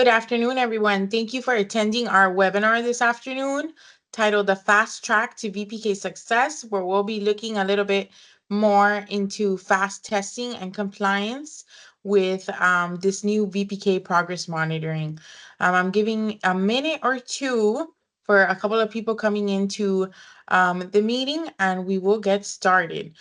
Good afternoon, everyone. Thank you for attending our webinar this afternoon titled The Fast Track to VPK Success, where we'll be looking a little bit more into fast testing and compliance with this new VPK progress monitoring. I'm giving a minute or two for a couple of people coming into the meeting, and we will get started.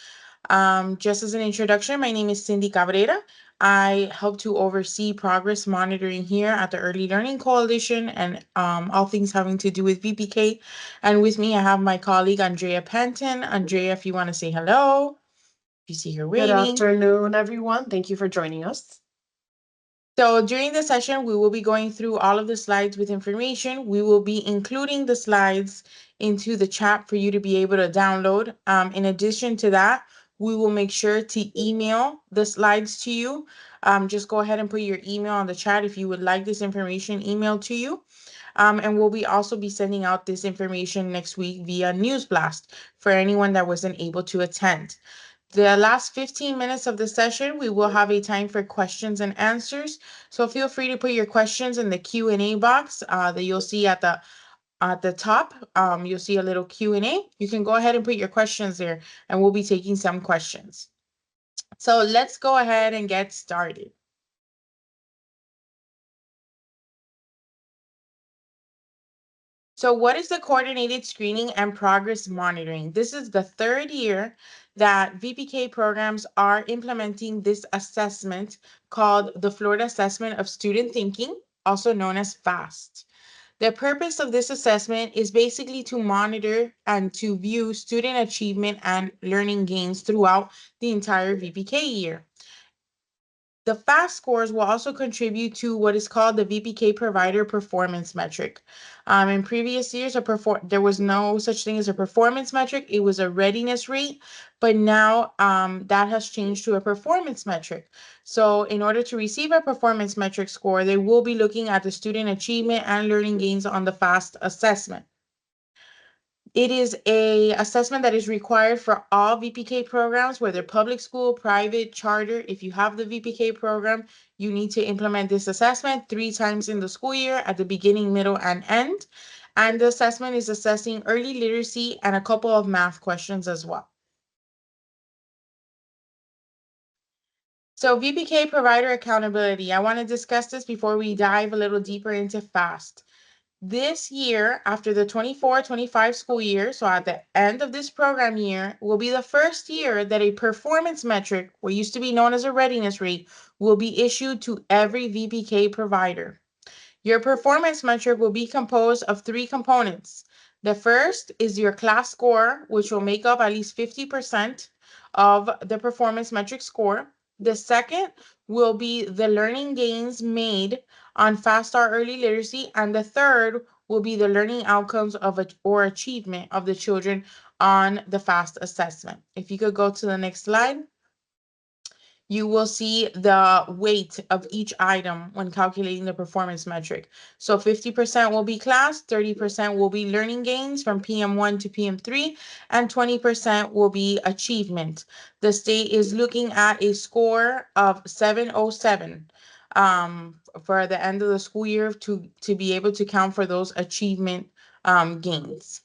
Just as an introduction, my name is Cindy Cabrera. I help to oversee progress monitoring here at the Early Learning Coalition and all things having to do with VPK. And with me, I have my colleague, Andrea Panton. Andrea, if you want to say hello, if you see her Good waiting. afternoon, everyone. Thank you for joining us. So during the session, we will be going through all of the slides with information. We will be including the slides into the chat for you to be able to download. In addition to that, we will make sure to email the slides to you. Just go ahead and put your email on the chat if you would like this information emailed to you. And we'll also be sending out this information next week via News Blast for anyone that wasn't able to attend. The last 15 minutes of the session, we will have a time for questions and answers. So feel free to put your questions in the Q&A box that you'll see at the top. You'll see a little Q&A. You can go ahead and put your questions there, and we'll be taking some questions. So let's go ahead and get started. So what is the coordinated screening and progress monitoring? This is the third year that VPK programs are implementing this assessment called the Florida Assessment of Student Thinking, also known as FAST. The purpose of this assessment is basically to monitor and to view student achievement and learning gains throughout the entire VPK year. The FAST scores will also contribute to what is called the VPK provider performance metric. In previous years, there was no such thing as a performance metric. It was a readiness rate, but now that has changed to a performance metric. So in order to receive a performance metric score, they will be looking at the student achievement and learning gains on the FAST assessment. It is a assessment that is required for all VPK programs, whether public school, private, charter. If you have the VPK program, you need to implement this assessment 3 times in the school year at the beginning, middle, and end. And the assessment is assessing early literacy and a couple of math questions as well. So VPK provider accountability. I want to discuss this before we dive a little deeper into FAST. This year, after the 24-25 school year, so at the end of this program year, will be the first year that a performance metric, what used to be known as a readiness rate, will be issued to every VPK provider. Your performance metric will be composed of 3 components. The first is your class score, which will make up at least 50% of the performance metric score. The second will be the learning gains made on Fast Start Early Literacy, and the third will be the learning outcomes or achievement of the children on the FAST assessment. If you could go to the next slide. You will see the weight of each item when calculating the performance metric. So 50% will be class, 30% will be learning gains from PM1 to PM3, and 20% will be achievement. The state is looking at a score of 707 for the end of the school year to be able to count for those achievement gains.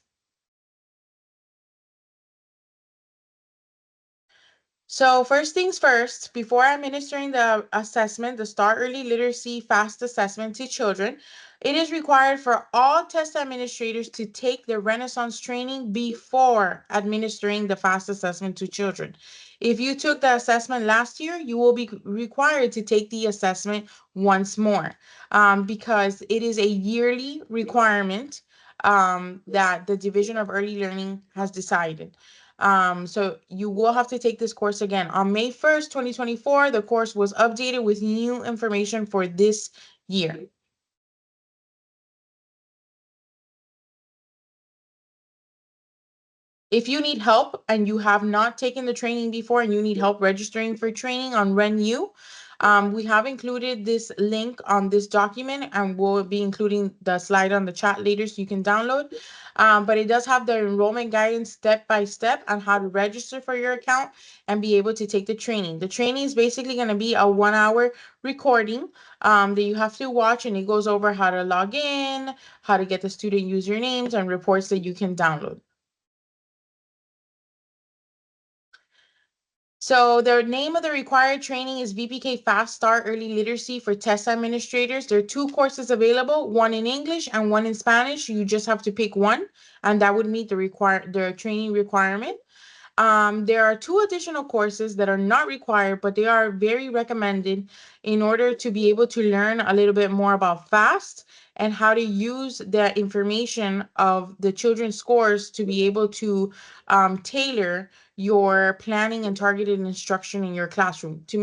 So first things first, before administering the assessment, the Start Early Literacy FAST assessment to children, it is required for all test administrators to take the Renaissance training before administering the FAST assessment to children. If you took the assessment last year, you will be required to take the assessment once more because it is a yearly requirement that the Division of Early Learning has decided. So you will have to take this course again. On May 1st, 2024, the course was updated with new information for this year. If you need help and you have not taken the training before and you need help registering for training on RenU, We have included this link on this document, and we'll be including the slide on the chat later so you can download. But it does have the enrollment guidance step by step on how to register for your account and be able to take the training. The training is basically going to be a 1 hour recording that you have to watch, and it goes over how to log in, how to get the student usernames, and reports that you can download. So the name of the required training is VPK Fast Start Early Literacy for Test Administrators. There are two courses available, one in English and one in Spanish. You just have to pick one, and that would meet the training requirement. There are two additional courses that are not required, but they are very recommended in order to be able to learn a little bit more about FAST and how to use the information of the children's scores to be able to tailor your planning and targeted instruction in your classroom to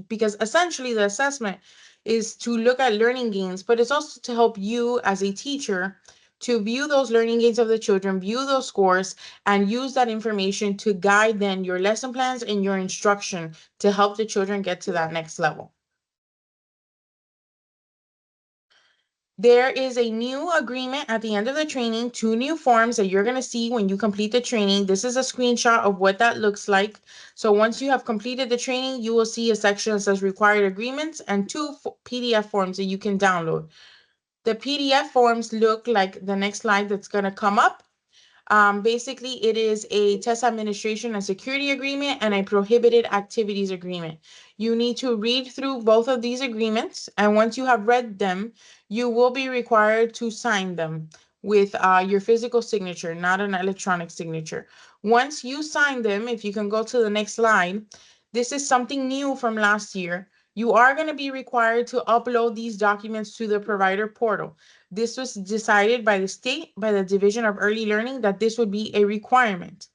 because essentially the assessment is to look at learning gains, but it's also to help you as a teacher to view those learning gains of the children, view those scores, and use that information to guide then your lesson plans and your instruction to help the children get to that next level. There is a new agreement at the end of the training, two new forms that you're going to see when you complete the training. This is a screenshot of what that looks like. So once you have completed the training, you will see a section that says required agreements and two PDF forms that you can download. The PDF forms look like the next slide that's going to come up. Basically, it is a test administration and security agreement and a prohibited activities agreement. You need to read through both of these agreements, and once you have read them, you will be required to sign them with your physical signature, not an electronic signature. Once you sign them, if you can go to the next slide, this is something new from last year. You are going to be required to upload these documents to the provider portal. This was decided by the state, by the Division of Early Learning, that this would be a requirement.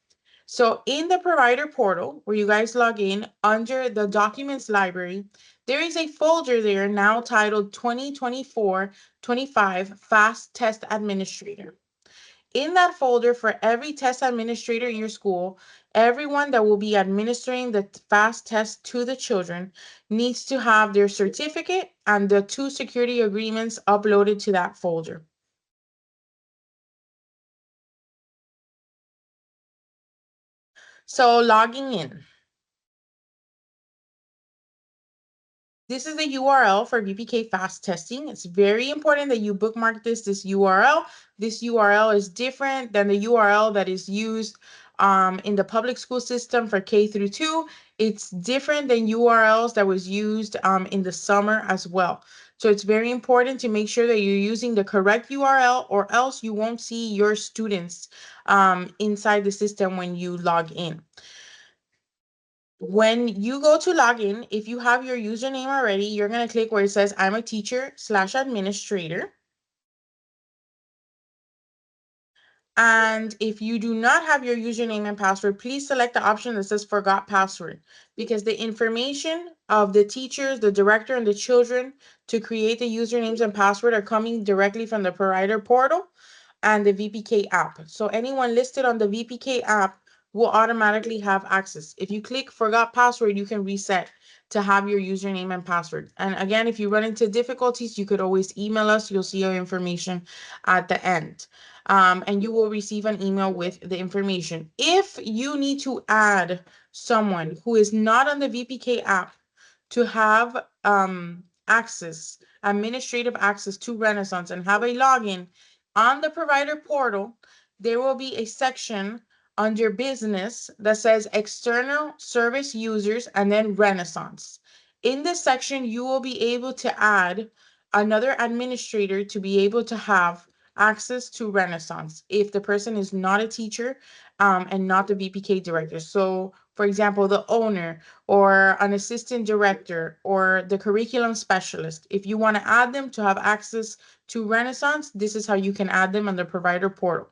So in the provider portal, where you guys log in, under the documents library, there is a folder there now titled 2024-25 Fast Test Administrator. In that folder, for every test administrator in your school, everyone that will be administering the FAST test to the children needs to have their certificate and the two security agreements uploaded to that folder. So logging in. This is the URL for VPK fast testing. It's very important that you bookmark this URL. This URL is different than the URL that is used in the public school system for K through 2. It's different than URLs that was used in the summer as well. So it's very important to make sure that you're using the correct URL, or else you won't see your students inside the system when you log in. When you go to login, if you have your username already, you're going to click where it says I'm a teacher/administrator. And if you do not have your username and password, please select the option that says forgot password, because the information of the teachers, the director, and the children to create the usernames and password are coming directly from the provider portal and the VPK app. So anyone listed on the VPK app will automatically have access. If you click forgot password, you can reset to have your username and password. And again, if you run into difficulties, you could always email us. You'll see our information at the end. And you will receive an email with the information. If you need to add someone who is not on the VPK app to have access, administrative access to Renaissance and have a login on the provider portal, there will be a section under business that says external service users and then Renaissance. In this section, you will be able to add another administrator to be able to have access to Renaissance if the person is not a teacher and not the VPK director. So, for example, the owner or an assistant director or the curriculum specialist. If you want to add them to have access to Renaissance, this is how you can add them on the provider portal.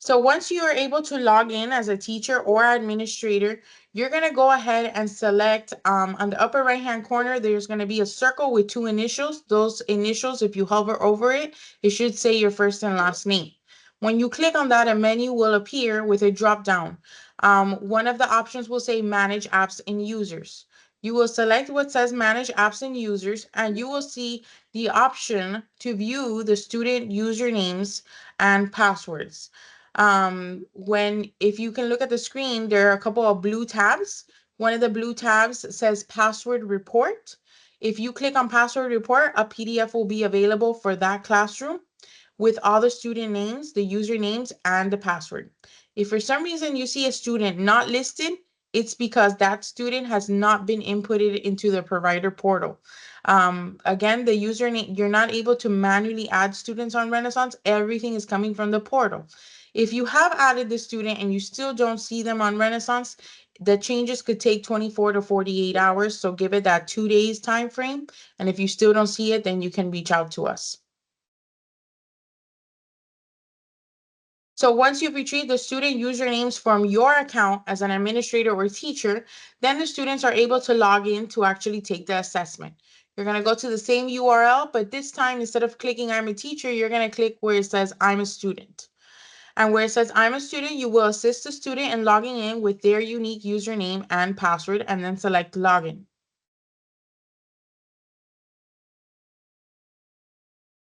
So once you are able to log in as a teacher or administrator, you're going to go ahead and select on the upper right hand corner, there's going to be a circle with two initials. Those initials, if you hover over it, it should say your first and last name. When you click on that, a menu will appear with a drop down. One of the options will say Manage Apps and Users. You will select what says Manage Apps and Users, and you will see the option to view the student usernames and passwords. If you can look at the screen, there are a couple of blue tabs. One of the blue tabs says Password Report. If you click on Password Report, a PDF will be available for that classroom with all the student names, the usernames, and the password. If for some reason you see a student not listed, it's because that student has not been inputted into the provider portal. Again, the username, you're not able to manually add students on Renaissance. Everything is coming from the portal. If you have added the student and you still don't see them on Renaissance, the changes could take 24 to 48 hours. So give it that 2 days time frame. And if you still don't see it, then you can reach out to us. So once you've retrieved the student usernames from your account as an administrator or teacher, then the students are able to log in to actually take the assessment. You're going to go to the same URL, but this time, instead of clicking I'm a teacher, you're going to click where it says I'm a student. And where it says I'm a student, you will assist the student in logging in with their unique username and password, and then select login.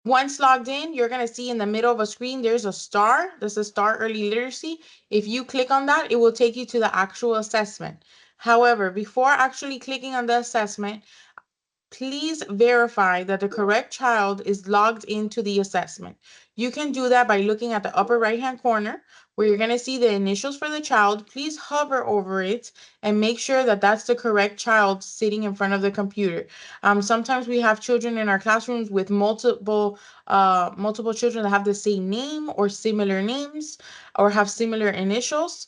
Once logged in, you're going to see in the middle of a screen, there's a star. This is Star Early Literacy. If you click on that, it will take you to the actual assessment. However, before actually clicking on the assessment, please verify that the correct child is logged into the assessment. You can do that by looking at the upper right-hand corner where you're going to see the initials for the child. Please hover over it and make sure that that's the correct child sitting in front of the computer. Sometimes we have children in our classrooms with multiple children that have the same name or similar names or have similar initials.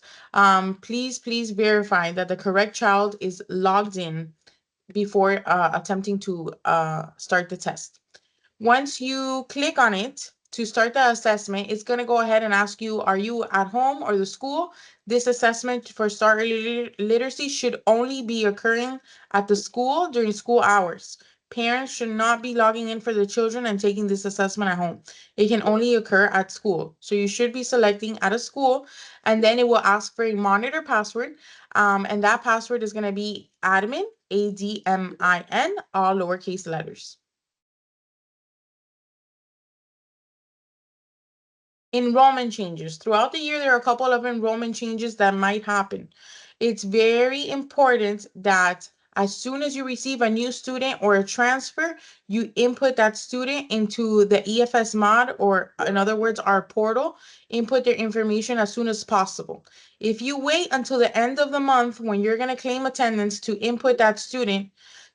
Please verify that the correct child is logged in before attempting to start the test. Once you click on it to start the assessment, it's going to go ahead and ask you, are you at home or the school? This assessment for Start Early Literacy should only be occurring at the school during school hours. Parents should not be logging in for the children and taking this assessment at home. It can only occur at school. So you should be selecting at a school, and then it will ask for a monitor password. And that password is going to be admin, ADMIN, all lowercase letters. Enrollment changes. Throughout the year, there are a couple of enrollment changes that might happen. It's very important that as soon as you receive a new student or a transfer, you input that student into the EFS mod, or in other words, our portal, input their information as soon as possible. If you wait until the end of the month when you're going to claim attendance to input that student,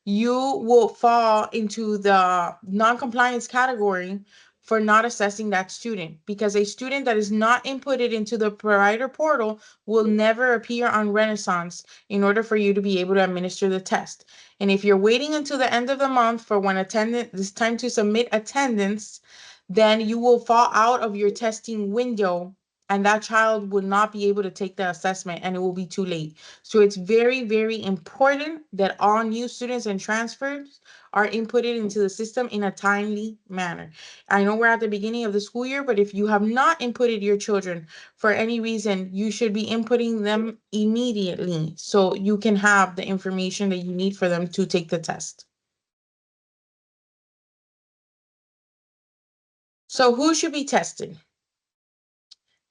you will fall into the non-compliance category for not assessing that student, because a student that is not inputted into the provider portal will never appear on Renaissance in order for you to be able to administer the test. And if you're waiting until the end of the month for when attendance, it's time to submit attendance, then you will fall out of your testing window and that child will not be able to take the assessment and it will be too late. So it's very important that all new students and transfers are inputted into the system in a timely manner. I know we're at the beginning of the school year, but if you have not inputted your children for any reason, you should be inputting them immediately so you can have the information that you need for them to take the test. So who should be tested?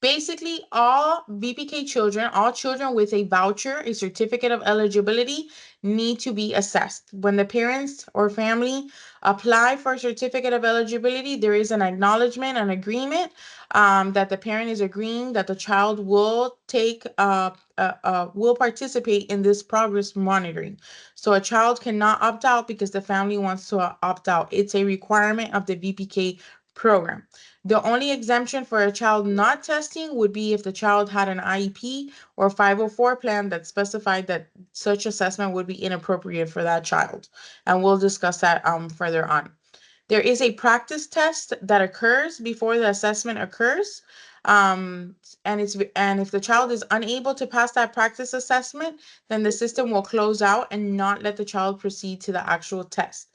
Basically, all VPK children, all children with a voucher, a certificate of eligibility, need to be assessed. When the parents or family apply for a certificate of eligibility, there is an acknowledgement, an agreement that the parent is agreeing that the child will participate in this progress monitoring. So a child cannot opt out because the family wants to opt out. It's a requirement of the VPK program. The only exemption for a child not testing would be if the child had an IEP or 504 plan that specified that such assessment would be inappropriate for that child. And we'll discuss that further on. There is a practice test that occurs before the assessment occurs. And if the child is unable to pass that practice assessment, then the system will close out and not let the child proceed to the actual test.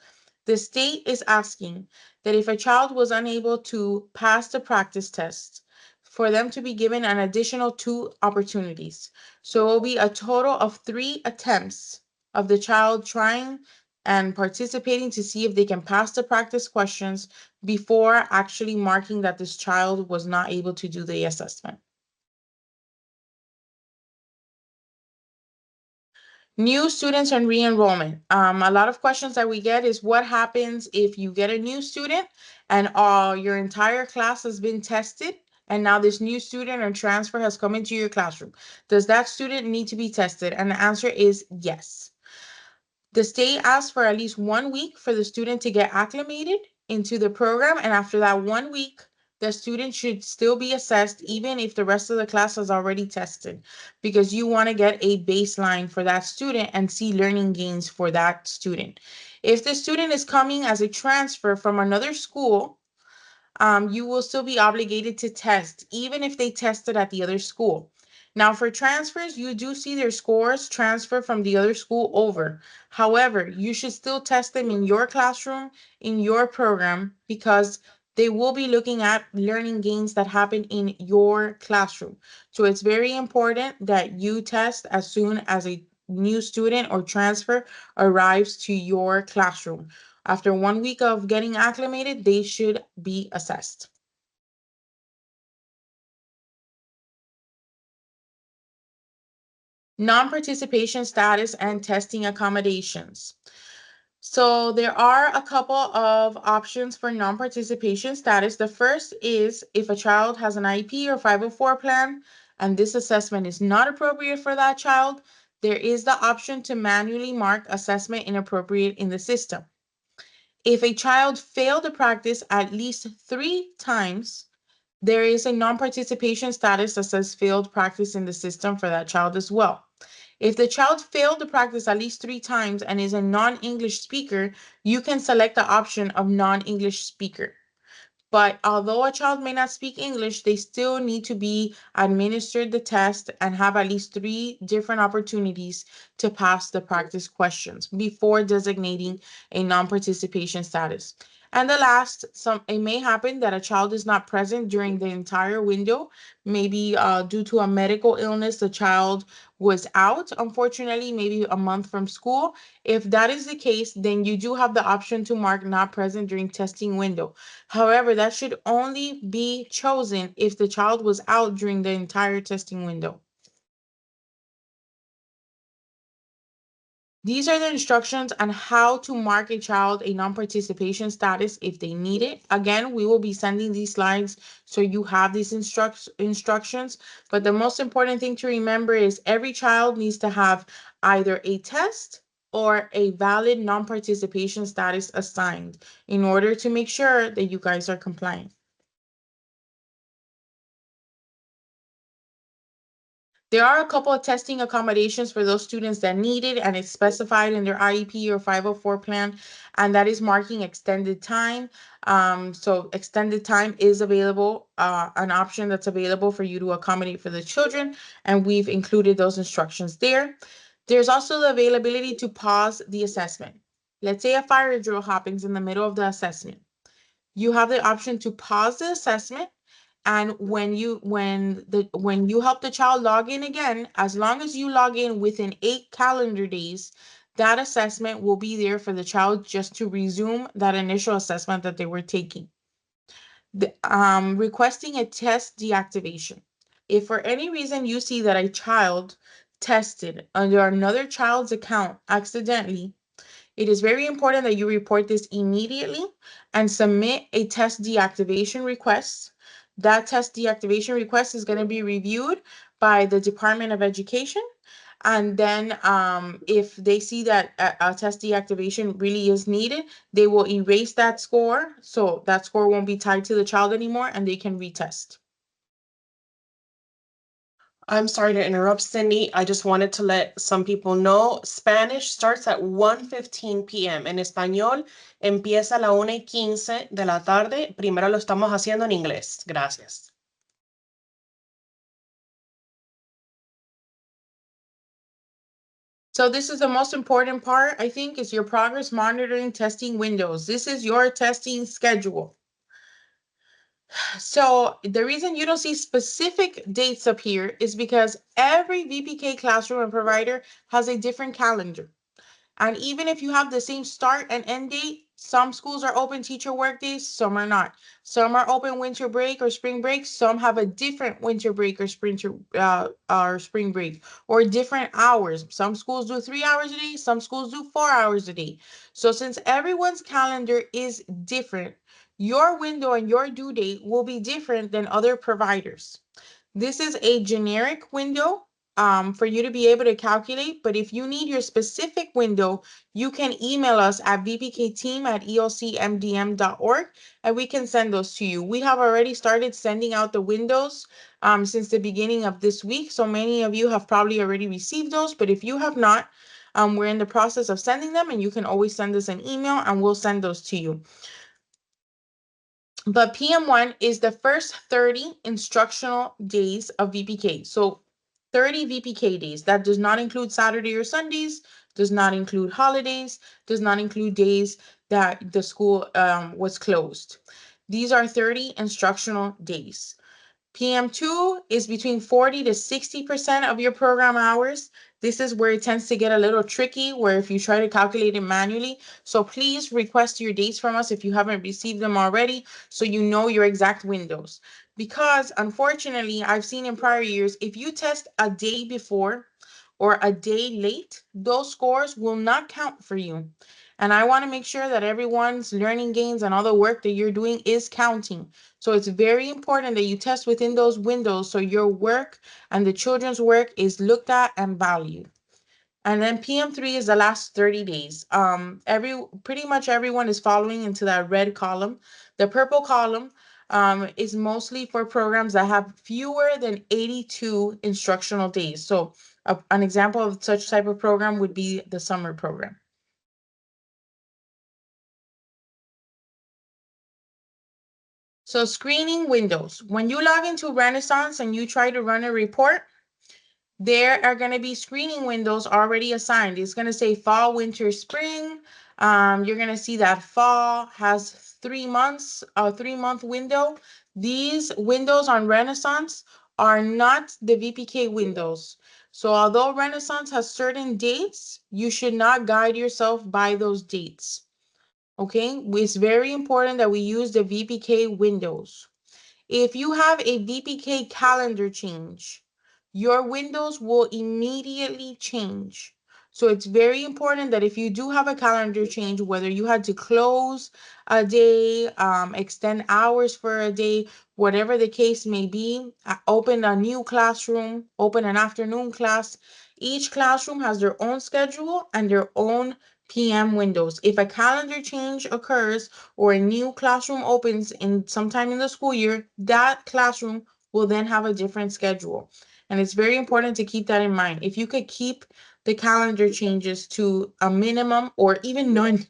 The state is asking that if a child was unable to pass the practice test, for them to be given an additional 2 opportunities. So it will be a total of 3 attempts of the child trying and participating to see if they can pass the practice questions before actually marking that this child was not able to do the assessment. New students and re-enrollment. A lot of questions that we get is what happens if you get a new student and your entire class has been tested and now this new student or transfer has come into your classroom. Does that student need to be tested? And the answer is yes. The state asks for at least 1 week for the student to get acclimated into the program. And after that 1 week, the student should still be assessed even if the rest of the class has already tested, because you want to get a baseline for that student and see learning gains for that student. If the student is coming as a transfer from another school, you will still be obligated to test, even if they tested at the other school. Now, for transfers, you do see their scores transfer from the other school over. However, you should still test them in your classroom, in your program, because they will be looking at learning gains that happen in your classroom. So it's very important that you test as soon as a new student or transfer arrives to your classroom. After 1 week of getting acclimated, they should be assessed. Non-participation status and testing accommodations. So there are a couple of options for non-participation status. The first is if a child has an IEP or 504 plan and this assessment is not appropriate for that child, there is the option to manually mark assessment inappropriate in the system. If a child failed to practice at least 3 times, there is a non-participation status that says failed practice in the system for that child as well. If the child failed to practice at least 3 times and is a non-English speaker, you can select the option of non-English speaker. But although a child may not speak English, they still need to be administered the test and have at least 3 different opportunities to pass the practice questions before designating a non-participation status. And the last, it may happen that a child is not present during the entire window, maybe due to a medical illness, the child was out, unfortunately, maybe a month from school. If that is the case, then you do have the option to mark not present during testing window. However, that should only be chosen if the child was out during the entire testing window. These are the instructions on how to mark a child a non-participation status if they need it. Again, we will be sending these slides so you have these instructions. But the most important thing to remember is every child needs to have either a test or a valid non-participation status assigned in order to make sure that you guys are compliant. There are a couple of testing accommodations for those students that need it, and it's specified in their IEP or 504 plan, and that is marking extended time. So extended time is available, an option that's available for you to accommodate for the children, and we've included those instructions there. There's also the availability to pause the assessment. Let's say a fire drill happens in the middle of the assessment. You have the option to pause the assessment, and when you help the child log in again, as long as you log in within 8 calendar days, that assessment will be there for the child just to resume that initial assessment that they were taking. Requesting a test deactivation. If for any reason you see that a child tested under another child's account accidentally, it is very important that you report this immediately and submit a test deactivation request. That test deactivation request is going to be reviewed by the Department of Education. And then if they see that a test deactivation really is needed, they will erase that score. So that score won't be tied to the child anymore and they can retest. I'm sorry to interrupt, Cindy. I just wanted to let some people know Spanish starts at 1:15 p.m. En español empieza a la 1:15 de la tarde. Primero lo estamos haciendo en inglés. Gracias. So this is the most important part, I think, is your progress monitoring testing windows. This is your testing schedule. So the reason you don't see specific dates up here is because every VPK classroom and provider has a different calendar. And even if you have the same start and end date, some schools are open teacher work days, some are not. Some are open winter break or spring break, some have a different winter break or spring break, or different hours. Some schools do 3 hours a day, some schools do 4 hours a day. So since everyone's calendar is different, your window and your due date will be different than other providers. This is a generic window for you to be able to calculate, but if you need your specific window, you can email us at vpkteam@elcmdm.org and we can send those to you. We have already started sending out the windows since the beginning of this week, so many of you have probably already received those, but if you have not, we're in the process of sending them, and you can always send us an email and we'll send those to you. But PM1 is the first 30 instructional days of VPK. So 30 VPK days. That does not include Saturday or Sundays, does not include holidays, does not include days that the school was closed. These are 30 instructional days. PM2 is between 40 to 60% of your program hours. This is where it tends to get a little tricky, where if you try to calculate it manually. So please request your dates from us if you haven't received them already, so you know your exact windows. Because unfortunately, I've seen in prior years, if you test a day before or a day late, those scores will not count for you. And I want to make sure that everyone's learning gains and all the work that you're doing is counting. So it's very important that you test within those windows so your work and the children's work is looked at and valued. And then PM3 is the last 30 days. Pretty much everyone is following into that red column. The purple column is mostly for programs that have fewer than 82 instructional days. So an example of such type of program would be the summer program. So screening windows. When you log into Renaissance and you try to run a report, there are going to be screening windows already assigned. It's going to say fall, winter, spring. You're going to see that fall has 3 months, a 3-month window. These windows on Renaissance are not the VPK windows. So although Renaissance has certain dates, you should not guide yourself by those dates. Okay, it's very important that we use the VPK windows. If you have a VPK calendar change, your windows will immediately change. So it's very important that if you do have a calendar change, whether you had to close a day, extend hours for a day, whatever the case may be, open a new classroom, open an afternoon class. Each classroom has their own schedule and their own PM windows. If a calendar change occurs or a new classroom opens in sometime in the school year, that classroom will then have a different schedule. And it's very important to keep that in mind. If you could keep the calendar changes to a minimum or even none,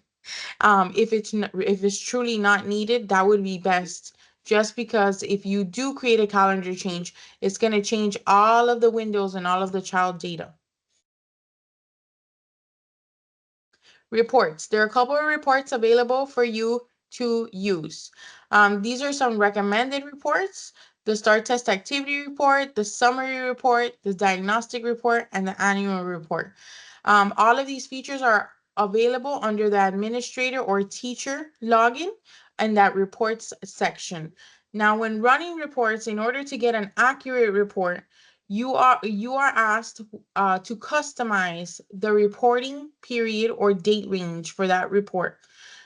if it's truly not needed, that would be best. Just because if you do create a calendar change, it's going to change all of the windows and all of the child data. Reports. There are a couple of reports available for you to use. These are some recommended reports: the STAR test activity report, the summary report, the diagnostic report, and the annual report. All of these features are available under the administrator or teacher login and that reports section. Now, when running reports, in order to get an accurate report, you are asked to customize the reporting period or date range for that report.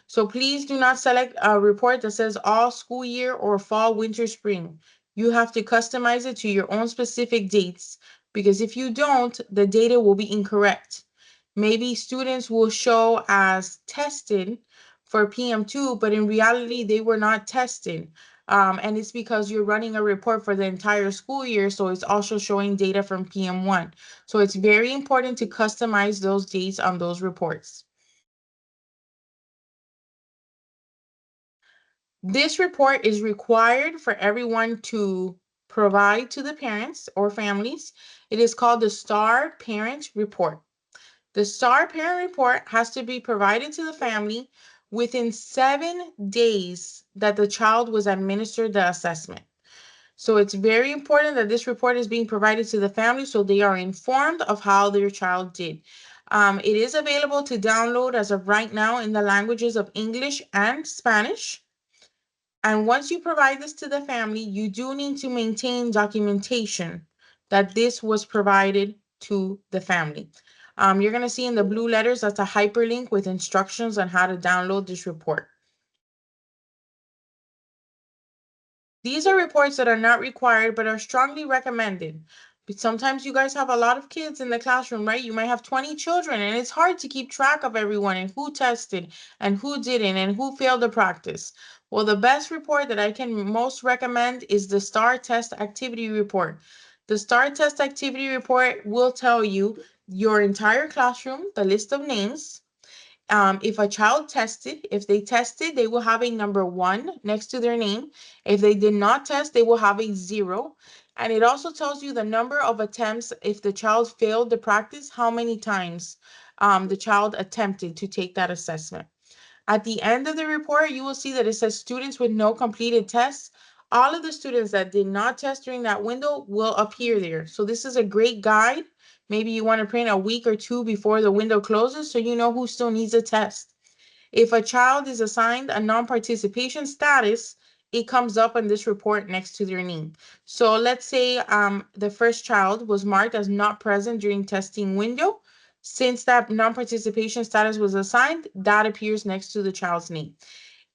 So please do not select a report that says all school year or fall, winter, spring. You have to customize it to your own specific dates, because if you don't, the data will be incorrect. Maybe students will show as tested for PM2, but in reality, they were not tested. And it's because you're running a report for the entire school year, so it's also showing data from PM1. So it's very important to customize those dates on those reports. This report is required for everyone to provide to the parents or families. It is called the STAR Parent Report. The STAR Parent Report has to be provided to the family within 7 days that the child was administered the assessment. So it's very important that this report is being provided to the family so they are informed of how their child did. It is available to download as of right now in the languages of English and Spanish. And once you provide this to the family, you do need to maintain documentation that this was provided to the family. You're going to see in the blue letters, that's a hyperlink with instructions on how to download this report. These are reports that are not required but are strongly recommended. But sometimes you guys have a lot of kids in the classroom, right? You might have 20 children, and it's hard to keep track of everyone and who tested and who didn't and who failed the practice. Well, the best report that I can most recommend is the STAR Test Activity Report. The STAR Test Activity Report will tell you your entire classroom, the list of names, if a child tested, if they tested, they will have a number 1 next to their name. If they did not test, they will have a 0. And it also tells you the number of attempts if the child failed the practice, how many times the child attempted to take that assessment. At the end of the report, you will see that it says students with no completed tests. All of the students that did not test during that window will appear there. So this is a great guide. Maybe you want to print a week or two before the window closes so you know who still needs a test. If a child is assigned a non-participation status, it comes up on this report next to their name. So let's say the first child was marked as not present during testing window. Since that non-participation status was assigned, that appears next to the child's name.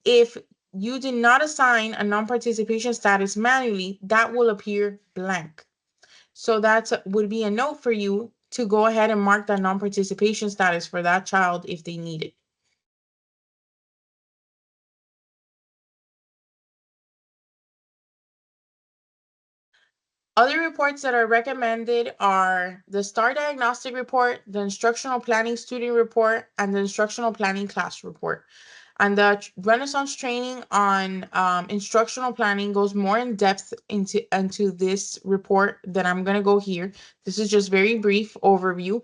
If you did not assign a non-participation status manually, that will appear blank. So that would be a note for you to go ahead and mark that non-participation status for that child if they need it. Other reports that are recommended are the STAR Diagnostic Report, the Instructional Planning Student Report, and the Instructional Planning Class Report. And the Renaissance training on instructional planning goes more in depth into this report than I'm going to go here. This is just very brief overview.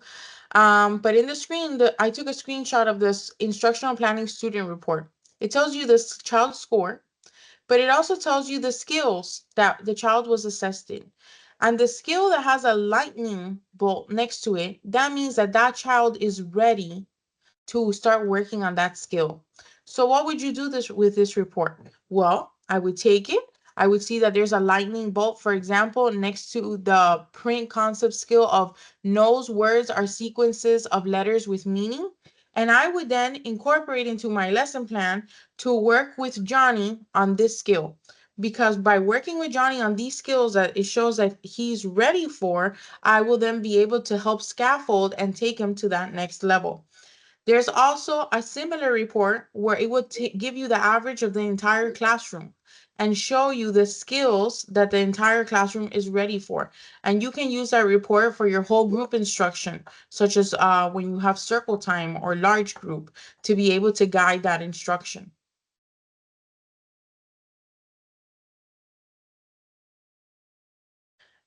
But in the screen, I took a screenshot of this instructional planning student report. It tells you this child's score, but it also tells you the skills that the child was assessed in. And the skill that has a lightning bolt next to it, that means that that child is ready to start working on that skill. So what would you do this with this report? Well, I would take it. I would see that there's a lightning bolt, for example, next to the print concept skill of knows words are sequences of letters with meaning. And I would then incorporate into my lesson plan to work with Johnny on this skill. Because by working with Johnny on these skills that it shows that he's ready for, I will then be able to help scaffold and take him to that next level. There's also a similar report where it would give you the average of the entire classroom and show you the skills that the entire classroom is ready for. And you can use that report for your whole group instruction, such as when you have circle time or large group, to be able to guide that instruction.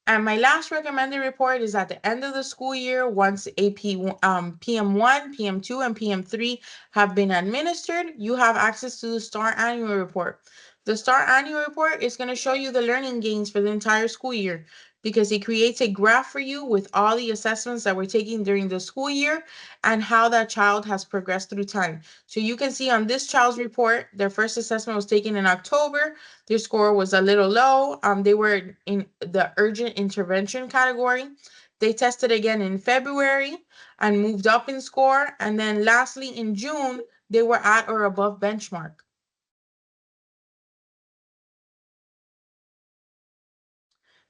And my last recommended report is at the end of the school year, once PM1, PM2, and PM3 have been administered, you have access to the STAR annual report. The STAR annual report is going to show you the learning gains for the entire school year because it creates a graph for you with all the assessments that were taken during the school year and how that child has progressed through time. So you can see on this child's report, their first assessment was taken in October. Their score was a little low. They were in the urgent intervention category. They tested again in February and moved up in score. And then lastly, in June, they were at or above benchmark.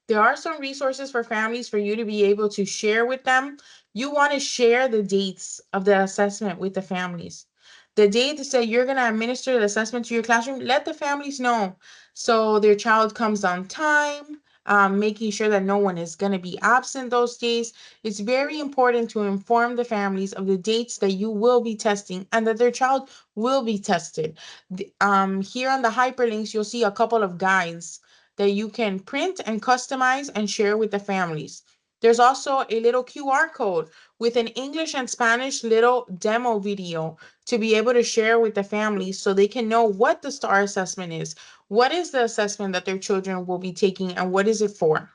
There are some resources for families for you to be able to share with them. You want to share the dates of the assessment with the families. The date to say you're going to administer the assessment to your classroom, let the families know so their child comes on time, making sure that no one is going to be absent those days. It's very important to inform the families of the dates that you will be testing and that their child will be tested. Here on the hyperlinks, you'll see a couple of guides that you can print and customize and share with the families. There's also a little QR code with an English and Spanish little demo video to be able to share with the family so they can know what the STAR assessment is. What is the assessment that their children will be taking and what is it for?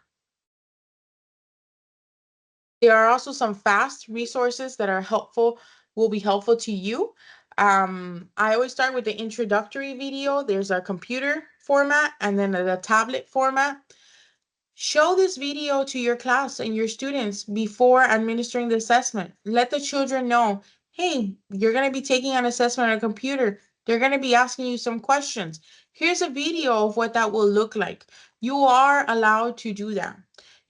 There are also some fast resources that are helpful, will be helpful to you. I always start with the introductory video. There's a computer format and then the tablet format. Show this video to your class and your students before administering the assessment. Let the children know, hey, you're going to be taking an assessment on a computer. They're going to be asking you some questions. Here's a video of what that will look like. You are allowed to do that.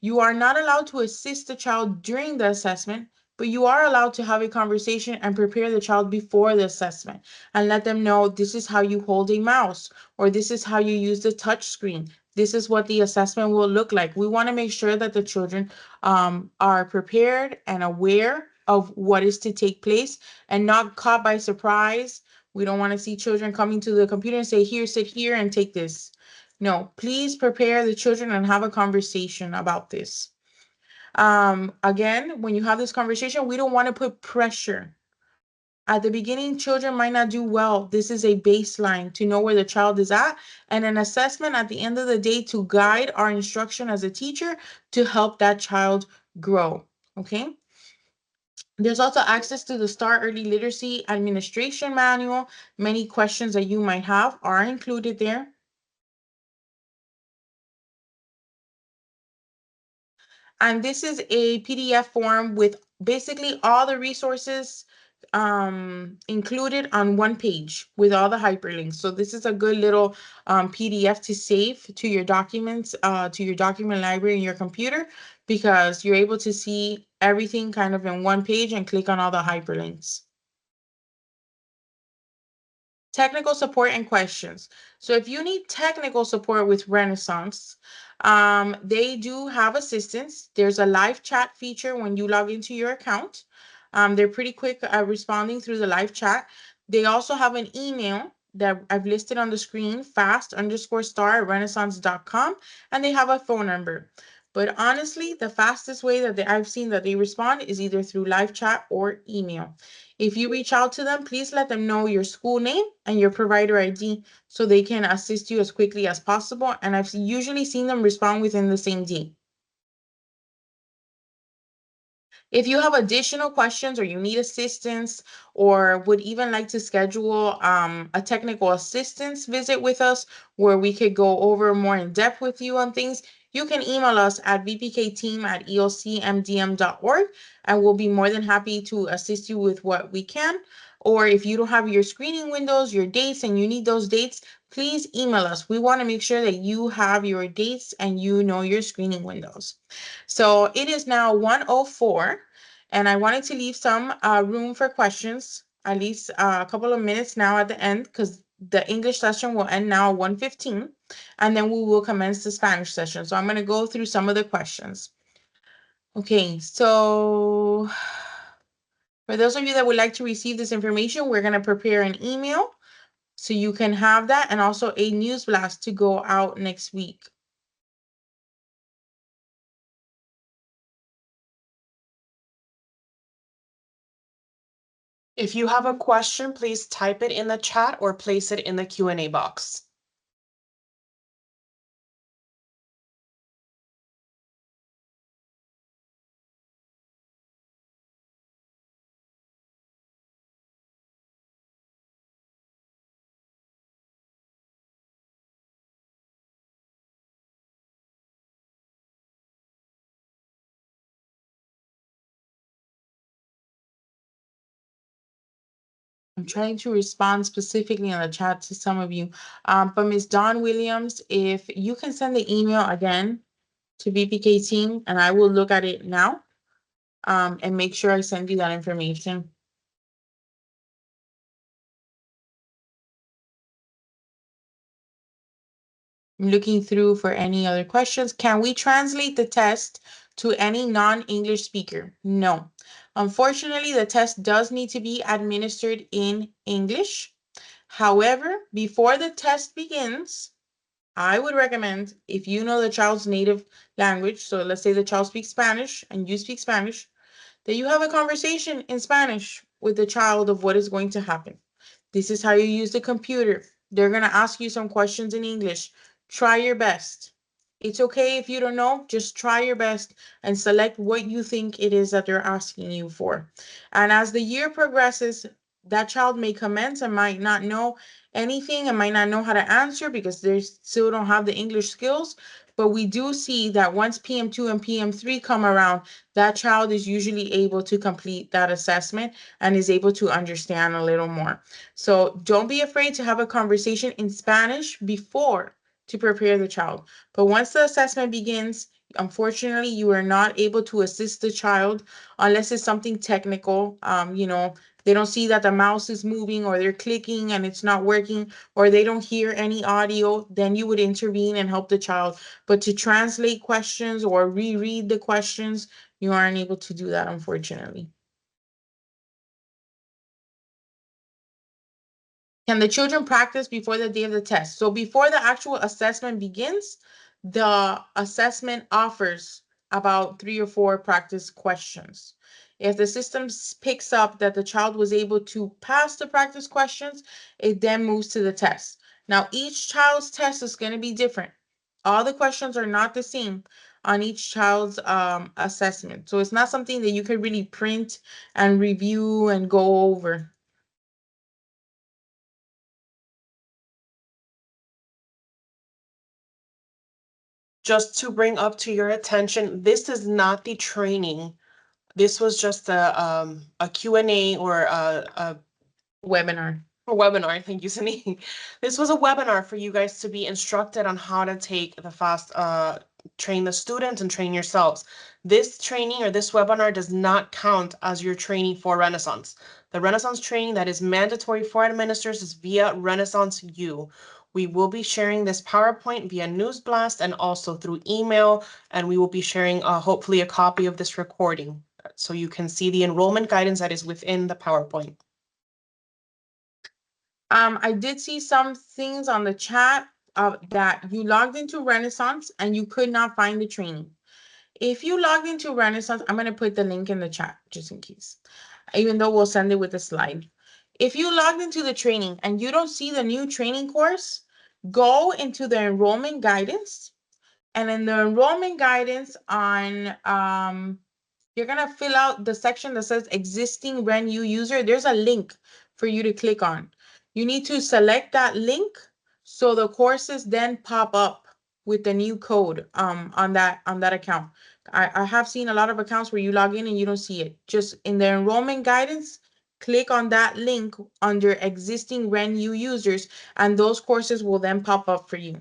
You are not allowed to assist the child during the assessment, but you are allowed to have a conversation and prepare the child before the assessment and let them know this is how you hold a mouse or this is how you use the touch screen. This is what the assessment will look like. We want to make sure that the children are prepared and aware of what is to take place and not caught by surprise. We don't want to see children coming to the computer and say, here, sit here and take this. No, please prepare the children and have a conversation about this. Again, when you have this conversation, we don't want to put pressure. At the beginning, children might not do well. This is a baseline to know where the child is at, and an assessment at the end of the day to guide our instruction as a teacher to help that child grow. Okay. There's also access to the STAR Early Literacy Administration Manual. Many questions that you might have are included there. And this is a PDF form with basically all the resources included on one page with all the hyperlinks. So this is a good little PDF to save to your documents, to your document library in your computer, because you're able to see everything kind of in one page and click on all the hyperlinks. Technical support and questions. So if you need technical support with Renaissance, they do have assistance. There's a live chat feature when you log into your account. They're pretty quick at responding through the live chat. They also have an email that I've listed on the screen, fast_star@renaissance.com, and they have a phone number. But honestly, the fastest way that I've seen that they respond is either through live chat or email. If you reach out to them, please let them know your school name and your provider ID so they can assist you as quickly as possible. And I've usually seen them respond within the same day. If you have additional questions or you need assistance or would even like to schedule a technical assistance visit with us where we could go over more in depth with you on things, you can email us at vpkteam@elcmdm.org and we'll be more than happy to assist you with what we can. Or if you don't have your screening windows, your dates, and you need those dates, please email us. We want to make sure that you have your dates and you know your screening windows. So it is now 1:04, and I wanted to leave some room for questions, at least a couple of minutes now at the end, because the English session will end now at 1:15, and then we will commence the Spanish session. So I'm going to go through some of the questions. Okay, so for those of you that would like to receive this information, we're going to prepare an email so you can have that, and also a news blast to go out next week. If you have a question, please type it in the chat or place it in the Q&A box. I'm trying to respond specifically in the chat to some of you. But Ms. Dawn Williams, if you can send the email again to VPK team, and I will look at it now and make sure I send you that information. I'm looking through for any other questions. Can we translate the test to any non-English speaker? No. Unfortunately, the test does need to be administered in English. However, before the test begins, I would recommend, if you know the child's native language, so let's say the child speaks Spanish and you speak Spanish, that you have a conversation in Spanish with the child of what is going to happen. This is how you use the computer. They're going to ask you some questions in English. Try your best. It's okay if you don't know, just try your best and select what you think it is that they're asking you for. And as the year progresses, that child may commence and might not know anything and might not know how to answer because they still don't have the English skills. But we do see that once PM2 and PM3 come around, that child is usually able to complete that assessment and is able to understand a little more. So don't be afraid to have a conversation in Spanish before to prepare the child. But once the assessment begins, unfortunately, you are not able to assist the child unless it's something technical. They don't see that the mouse is moving or they're clicking and it's not working or they don't hear any audio, then you would intervene and help the child. But to translate questions or reread the questions, you aren't able to do that, unfortunately. Can the children practice before the day of the test? So before the actual assessment begins, the assessment offers about 3 or 4 practice questions. If the system picks up that the child was able to pass the practice questions, it then moves to the test. Now, each child's test is going to be different. All the questions are not the same on each child's assessment. So it's not something that you could really print and review and go over. Just to bring up to your attention, this is not the training. This was just a Q&A or a Webinar. webinar. Thank you, Cindy. This was a webinar for you guys to be instructed on how to take the fast, train the students and train yourselves. This training or this webinar does not count as your training for Renaissance. The Renaissance training that is mandatory for administrators is via Renaissance U. We will be sharing this PowerPoint via News Blast and also through email, and we will be sharing hopefully a copy of this recording so you can see the enrollment guidance that is within the PowerPoint. I did see some things on the chat that you logged into Renaissance and you could not find the training. If you logged into Renaissance, I'm going to put the link in the chat just in case, even though we'll send it with a slide. If you logged into the training and you don't see the new training course, go into the enrollment guidance. And in the enrollment guidance you're going to fill out the section that says existing RenU user. There's a link for you to click on. You need to select that link so the courses then pop up with the new code on that account. I have seen a lot of accounts where you log in and you don't see it. Just in the enrollment guidance, click on that link under existing RenU users, and those courses will then pop up for you.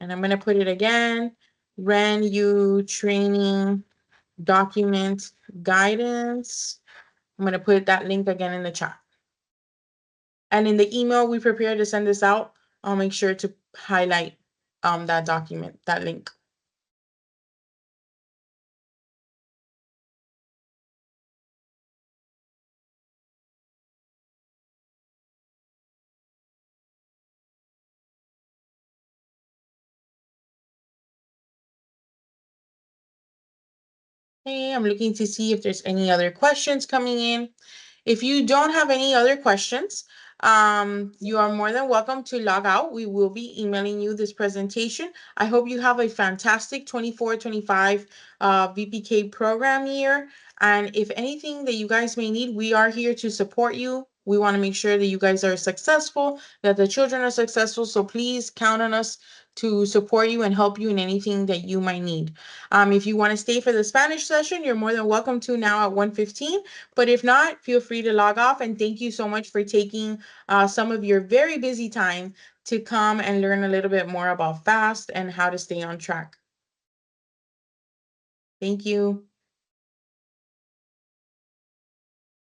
And I'm going to put it again, RenU training document guidance. I'm going to put that link again in the chat. And in the email we prepare to send this out, I'll make sure to highlight that document, that link. Hey, I'm looking to see if there's any other questions coming in. If you don't have any other questions, you are more than welcome to log out. We will be emailing you this presentation. I hope you have a fantastic 24-25 VPK program year. And if anything that you guys may need, we are here to support you. We want to make sure that you guys are successful, that the children are successful. So please count on us to support you and help you in anything that you might need. If you want to stay for the Spanish session, you're more than welcome to now at 1:15. But if not, feel free to log off. And thank you so much for taking some of your very busy time to come and learn a little bit more about FAST and how to stay on track. Thank you.